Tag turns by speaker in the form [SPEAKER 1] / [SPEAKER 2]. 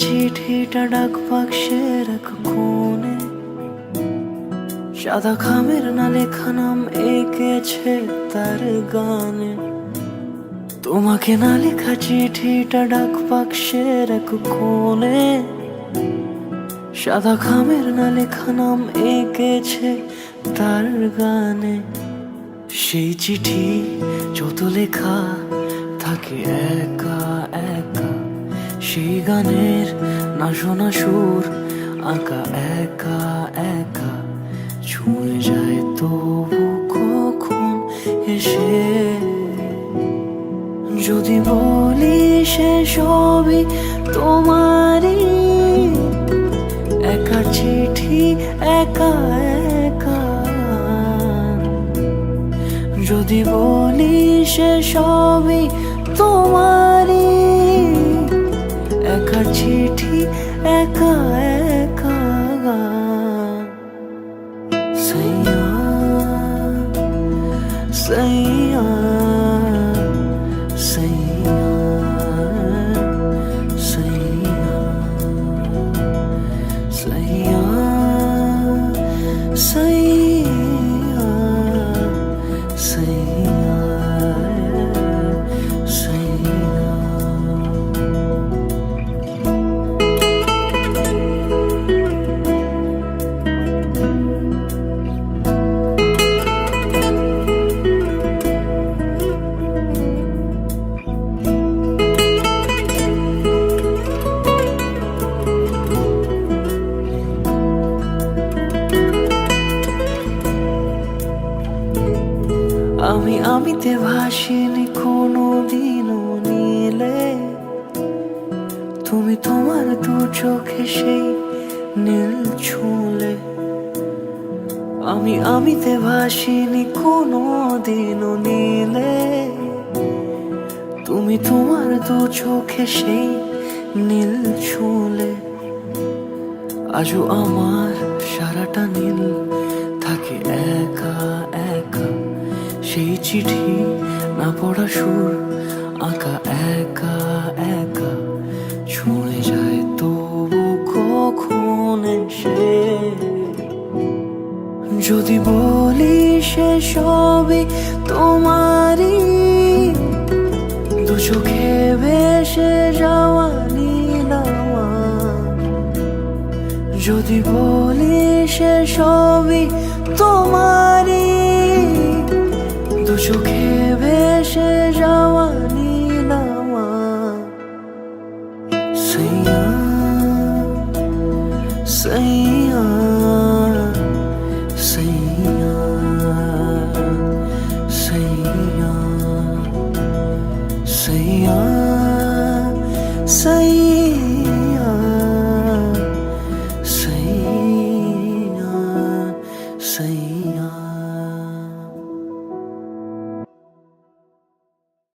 [SPEAKER 1] চিঠিটা ডাক বাক্সের এক কোণে, সাদা খামের না লেখা নাম এঁকেছে তার গানে। তোমাকে না লেখা চিঠিটা ডাক বাক্সের এক কোণে, সাদা খামের না লেখা নাম এঁকেছে তার গানে। সেই চিঠি যত লেখা থাকে একা একা, সেই গানের না শোনা সুর আঁকা একা একা, ছুঁয়ে যায় তবু কখন এসে। যদি বলি সে সবই তোমারই, একা চিঠি একা একা। যদি বলি সে সবই তোমারই, একা চিঠি একা একা। সাইয়া সাইয়া সাইয়া সাইয়া সাইয়া সাইয়া সাইয়া সাইয়া। আমিতে ভাসিনি কোনো দিনও নীলে, তুমি তোমার দু চোখে সেই নীল ছুঁলে। আমিতে ভাসিনি কোনো দিনও নীলে, তুমি তোমার দু চোখে সেই নীল ছুঁলে। আজও আমার সারাটা নীল থাকে একা একা, সেই চিঠি না পড়া সুর আঁকা একা একা, ছুঁয়ে যায় তবু কখন এসে। যদি বলি সে সবই তোমারই, দু চোখে ভেসে যাওয়া নীল আমার। যদি বলি সে সবই তোমারই, দু চোখে ভেসে যাওয়া নীল আমার। সাইয়া সাইয়া সাইয়া সাইয়া সাইয়া সাইয়া।